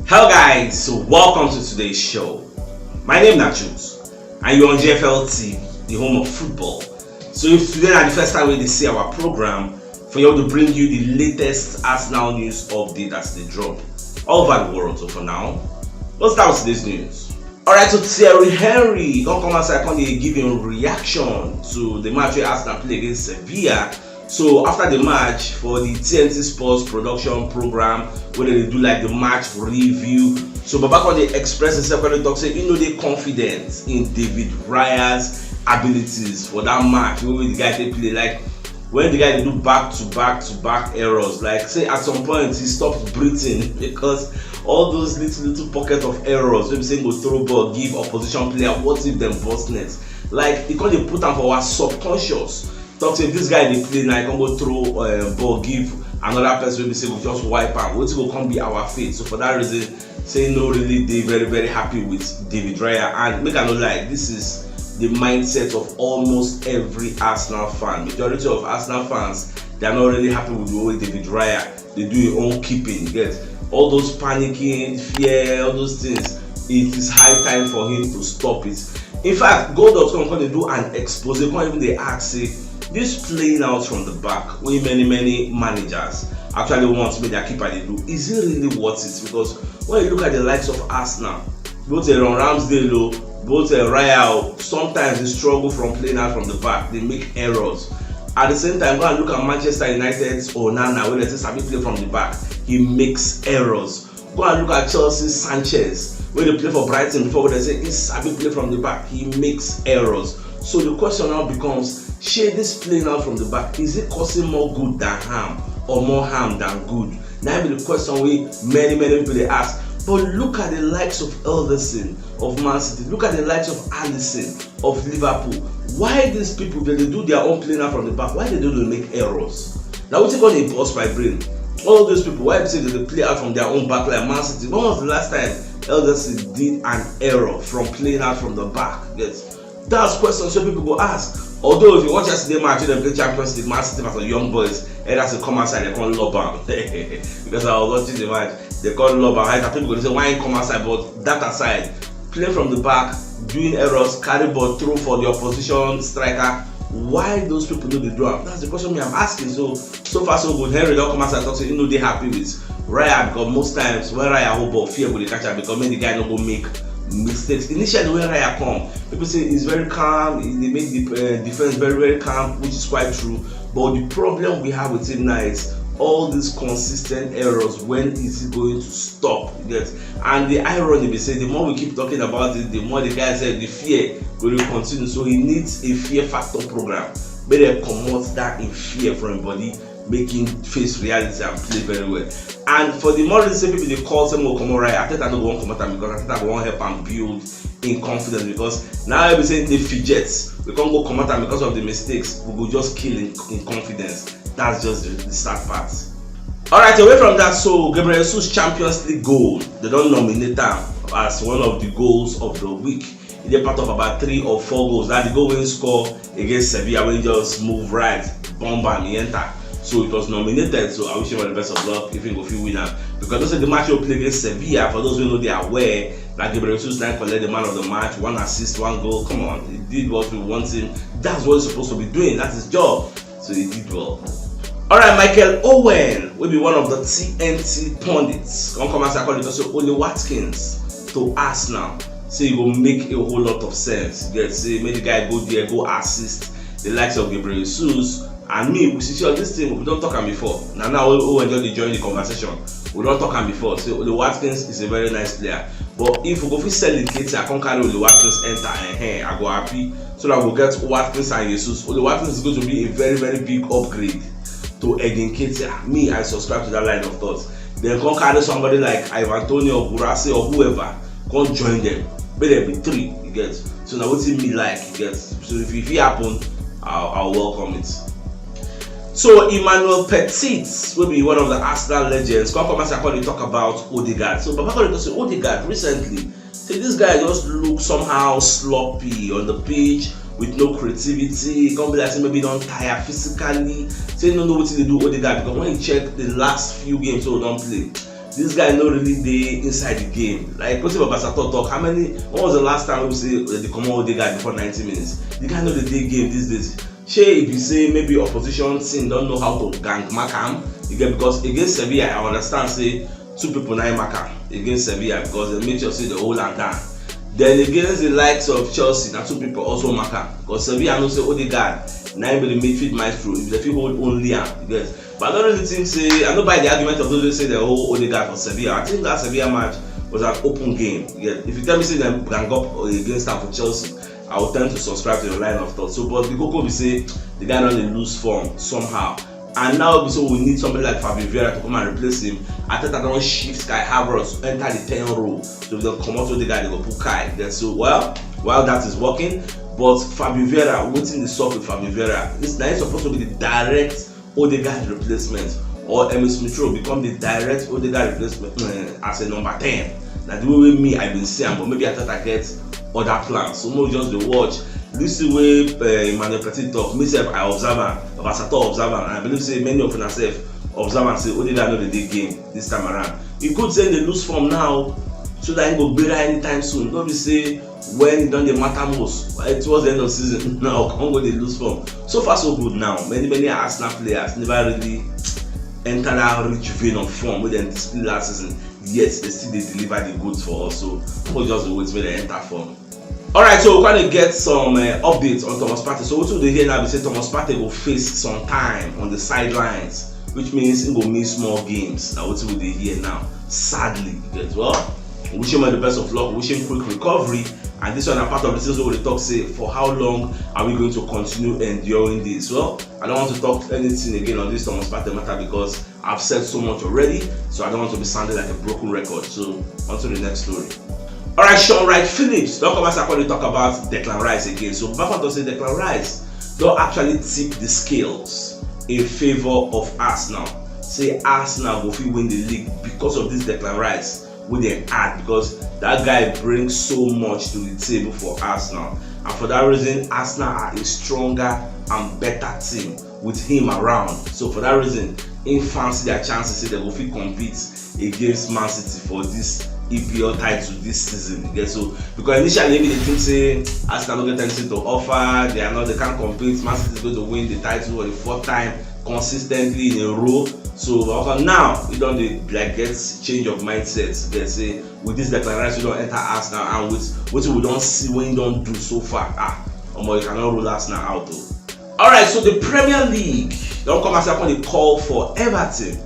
Hello guys, so welcome to today's show. My name is CHUKS and you're on GFL TV, the home of football. So if today is the first time we see our program, for you to bring you the latest Arsenal news update as they drop all over the world. So for now, let's start with today's news. Alright, so Thierry Henry don't come outside and give him reaction to the match where Arsenal play against Sevilla. So after the match for the TNT Sports production program, where they do like the match review, so Babako they express himself when they talk, say they confident in David Raya's abilities for that match. Where the guy they play, like when the guy they do back to back errors, like say at some point he stopped breathing because all those little pockets of errors, when saying go throw ball, give opposition player, what if them bust net? Like he can't put them for our subconscious. Talk to this guy they play now, he can go throw ball, give another person will say we just wipe out. What will come be our fate? So for that reason, say no, really they very happy with David Raya. And make I no lie, this is the mindset of almost every Arsenal fan. Majority of Arsenal fans, they are not really happy with the way David Raya they do his own keeping. Yes, all those panicking, fear, all those things. It is high time for him to stop it. In fact, Goal.com can do an expose. They can't even they ask say, this playing out from the back, where many managers actually want to make their keeper they do, is it really worth it? Because when you look at the likes of Arsenal, both Aaron Ramsdale, both Raya, sometimes they struggle from playing out from the back. They make errors. At the same time, go and look at Manchester United's Onana, when they say Sabi play from the back, he makes errors. Go and look at Chelsea's Sanchez, when they play for Brighton before, when they say is Sabi play from the back, he makes errors. So the question now becomes, share this playing out from the back, is it causing more good than harm or more harm than good? Now be the question we many people they ask. But look at the likes of Elderson of Man City, look at the likes of Alisson of Liverpool. Why these people when they do their own playing out from the back, why they don't make errors? Now we take on a bust my brain. All those people, why they say they play out from their own back like Man City? When was the last time Elderson did an error from playing out from the back? Yes. That's questions some people go ask. Although if you watch yesterday match, they play Champions League, Man City as a young boys, and as a come outside, they can't lob out. Because I was watching the match, they can't lob out. People go say, why ain't come outside? But that aside, playing from the back, doing errors, carry ball through for the opposition striker. Why those people do the draw? That's the question I'm asking. So far so good. Henry don't come outside and talk, say, they happy with Raya, because most times when Raya hold ball, fear will catch up because many the guy not go make mistakes. Initially when Raya come, people say he's very calm, they make the defense very calm, which is quite true. But the problem we have with him now is all these consistent errors. When is he going to stop? Yes. And the irony be say, the more we keep talking about it, the more the guy said the fear will continue. So he needs a fear factor program. Better promote that in fear from everybody, making face reality and play very well. And for the more recent people they call them come right, I think I don't want to come out because I think I want help and build in confidence, because now every saying they fidgets, we can't go come out because of the mistakes, we will just kill in confidence. That's just the sad part. Alright, away from that, so Gabriel Jesus Champions League goal, they don't nominate him as one of the goals of the week. They're part of about 3 or 4 goals. That the goal when he score against Sevilla when he just move right, bomb and he enter. So it was nominated, so I wish him all the best of luck if he go feel winner. Because those are the match he play against Sevilla. For those who know, they are aware that Gabriel Jesus now collect the man of the match, 1 assist, 1 goal. Come on, he did what we want him. That's what he's supposed to be doing. That's his job. So he did well. Alright, Michael Owen will be one of the TNT pundits. Come and say, so Ole Watkins to Arsenal. So he will make a whole lot of sense. You get say, make the guy go there, go assist the likes of Gabriel Jesus. And me, we see on this thing, we don't talk him before. Now Owen just join the conversation. We don't talk him before. So Ole Watkins is a very nice player. But if we go for selling Katie, I can't carry Ole Watkins enter and I go happy. So that we'll get Watkins and Jesus. Ole Watkins is going to be a very big upgrade to Edin Ketia. Me, I subscribe to that line of thought. Then come carry somebody like Ivan Toney or Burase or whoever, come join them. But there be 3, you get. So now what's it me like, you get. So if it happen, I'll welcome it. So Emmanuel Petit will be one of the Arsenal legends. Come and talk about Odegaard. So Baba say Odegaard recently, say this guy just looks somehow sloppy on the pitch with no creativity. Come be like say maybe don't tire physically. Say no know what they do Odegaard, because when you check the last few games so don't play, this guy no really dey inside the game. Like wetin Babasato talk, when was the last time we say the common Odegaard before 90 minutes? The guy no dey dey game these days. Shey if you say maybe opposition team don't know how to gang mark am, you get, because against Sevilla I understand say 2 people na mark am against Sevilla because they make sure say the hold am down. Then against the likes of Chelsea, na 2 people also mark am because Sevilla know say Odegaard na him be the midfield maestro. If they fit hold only am, you get. But I don't really think say, I don't buy the argument of those who say they hold Odegaard for Sevilla. I think that Sevilla match was an open game. You get. If you tell me say them gang up against them for Chelsea, I will tend to subscribe to your line of thought. So, but the Coco will say the guy don't lose form somehow. And now so we need somebody like Fabio Vieira to come and replace him. I think I don't shift Kai Havertz to enter the 10 role. So if they come out with the guy, they go put Kai. Then so well that is working. But Fabio Vieira, waiting the soft with Fabio Vieira, this now is supposed to be the direct Odegaard replacement, or Emil Smith Rowe become the direct Odegaard replacement as a number 10. Now the way me I've been saying, but maybe I thought I get other plans. So no just the watch. This is way Emmanuel Petit talk. Myself I observe am, Babasato observe am, and I believe say many of yourself observe and say Odegaard know the day game this time around. You could say they lose form now, so that he go better anytime soon. Don't be say when it don't matter most. It was the end of season. Now come go they lose form. So far so good now. Many Arsenal players never really enter that rich vein of form with them display last season. Yet they still they deliver the goods for us. So we'll just wait till they enter form. Alright, so we're going to get some updates on Thomas Partey. So what we hear now is say Thomas Partey will face some time on the sidelines, which means he will miss more games. Now what we hear now, sadly, well, we wish him the best of luck, we wish him quick recovery. And this one a part of the season where they talk say for how long are we going to continue enduring this? Well, I don't want to talk anything again on this Thomas Partey matter because I've said so much already, so I don't want to be sounding like a broken record. So on to the next story. Alright, Sean Wright Phillips, don't come as I talk about Declan Rice again. So back to say Declan Rice don't actually tip the scales in favor of Arsenal. Say Arsenal will win the league because of this Declan Rice with they add, because that guy brings so much to the table for Arsenal. And for that reason, Arsenal are a stronger and better team with him around. So for that reason, in fancy their chances say they will compete against Man City for this EPL title this season. Okay? So because initially maybe they think say Arsenal don't get anything to offer, they can't compete. Man City is going to win the title for the 4th time consistently in a row. So now we don't like get change of mindset. They say with this Declan Rice we don't enter Arsenal, and with what we don't see when you don't do so far, you cannot rule Arsenal out though. Alright, so the Premier League don't come as upon the call for Everton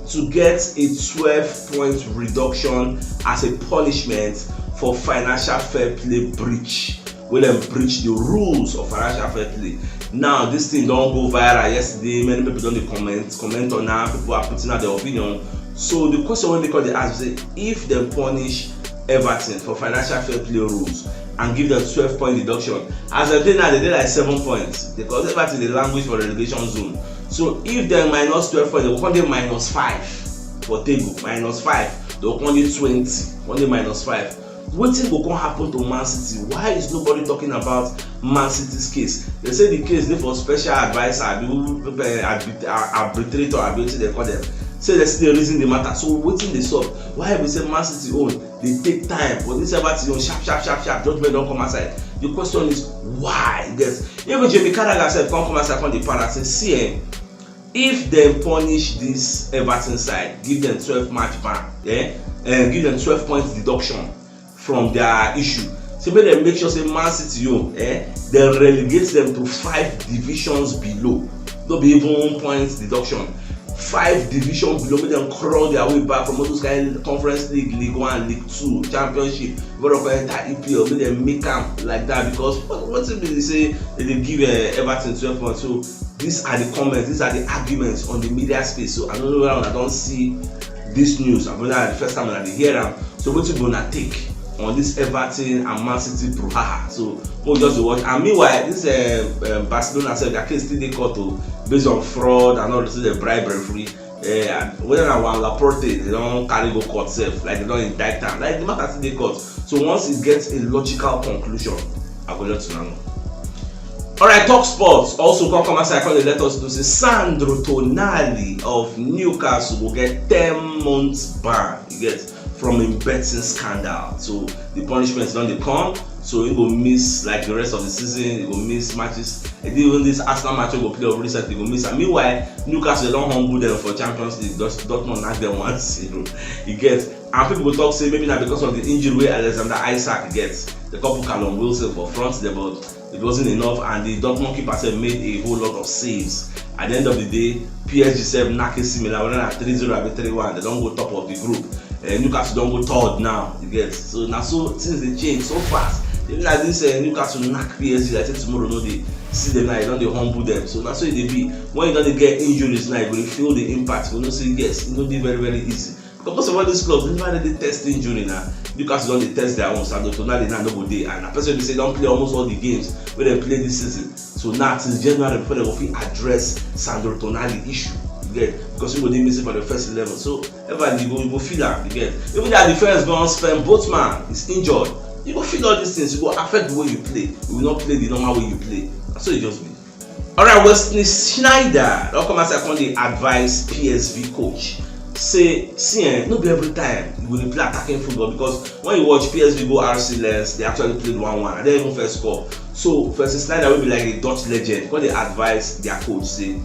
to get a 12-point reduction as a punishment for financial fair play breach. When them breach the rules of financial fair play. Now this thing don't go viral yesterday. Many people don't comment on that. People are putting out their opinion. So the question when they call the ask is if they punish Everton for financial fair play rules and give them 12-point deduction, as a day now they did like 7 points because Everton the language for relegation zone. So if they minus 12 points, they will call them minus 5 for table, minus 5. They will call it 20, only minus 5. What thing will happen to Man City? Why is nobody talking about Man City's case? They say the case is for special advisor, arbitrator, ability they call them. Say they still reason the matter. So waiting they solve. Why have we say Man City own? They take time for this Everton own sharp. Judgment don't come aside. The question is why? Yes. Even Jamie Carragher said come aside from the park and say, if they punish this Everton side, give them 12-match ban, and give them 12 points deduction from their issue. So make sure say Man City they relegate them to 5 divisions below. Don't be even 1 point deduction. 5 divisions below, make them crawl their way back from all those kind of Conference League, League 1, League 2, Championship, enter EPL, make them make them like that because what if they say they give Everton 12 points? So these are the comments, these are the arguments on the media space. So I don't know whether I don't see this news. I'm the first time I hear them. So what you gonna take on this Everton and Man City brouhaha? So we'll just watch. And meanwhile, this Barcelona said their case still they caught based on fraud and all this is a bribe referee. Whether I want Laporte, they don't carry go court self, like they don't indict them. Like the matter still they caught. So once it gets a logical conclusion, I will let you know. Alright, talk sports. Also, come as I call it, let us know say Sandro Tonali of Newcastle will get 10 months ban. You get from a betting scandal. So the punishment is not the come. So he will miss like the rest of the season. He will miss matches. And even this Arsenal match he will play over recently. He will miss. And meanwhile, Newcastle don't humble them for Champions League. Dortmund knock them 1-0. You get. And people will talk say maybe not because of the injury where Alexander Isak gets. The couple Callum Wilson for front there, but it wasn't enough. And the Dortmund keeper said made a whole lot of saves. At the end of the day, PSG said knock it similar. We're at 3-0 or 3-1. They don't go top of the group. Newcastle don't go third now. You get. So now so things they change so fast. Even like this Newcastle knock PSG, like say tomorrow no they see them now, you don't they humble them. So that's why they be when you don't get injuries now, you will feel the impact. You will not say yes, it will be very, very easy. Because most of all these clubs, never they test injury now. Newcastle don't they test their own standard, so now they now no day. And a person they say don't play almost all the games where they play this season. So now since January before they will address Sandro Tonali issue. Because you go miss it for the first 11. So ever you go feel that, you get. Even their defense gone spend both man is injured. You go feel all these things, you go affect the way you play. You will not play the normal way you play. That's what it just be. Alright, Wesley Sneijder, don't come and say I can't advise PSV coach. Say, no be every time you will play attacking football because when you watch PSV go RC Lens, they actually played 1-1 and they even first score. So Wesley Sneijder will be like a Dutch legend because they advise their coach say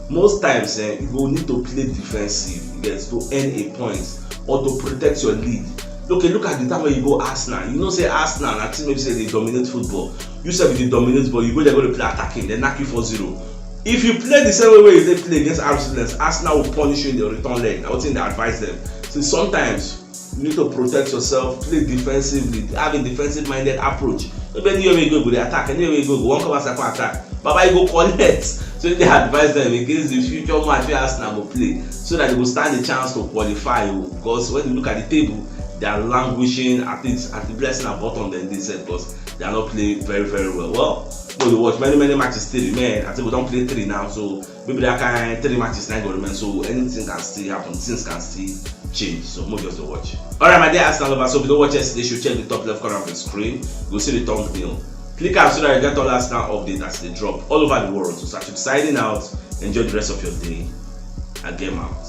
most times you will need to play defensive, you get, to earn a point or to protect your lead. Okay, look at the time when you go Arsenal. You know, say Arsenal, and team maybe say they dominate football. You say they dominate, but you go there go to play attacking, they knock you 4-0. If you play the same way they play against Arsenal will punish you in the return leg. I would think they advise them. So sometimes you need to protect yourself, play defensively, have a defensive-minded approach. Maybe you may go with the attack, and you may go one come as a attack. Baba, you go collect. So they advise them against the future match where Arsenal will play, so that they will stand a chance to qualify. Because when you look at the table, they are languishing at the blessing at bottom. Then they said because they are not playing very, very well. Well, you watch many matches still remain. I think we don't play 3 now, so maybe there can 3 matches now go remain. So anything can still happen. Things can still change. So more just to watch. Alright, my dear Arsenal lovers. So if you don't watch yesterday, you should check the top left corner of the screen. You'll see the thumbnail. Click out so that you get all Arsenal updates as they drop all over the world. So start signing out. Enjoy the rest of your day. And game out.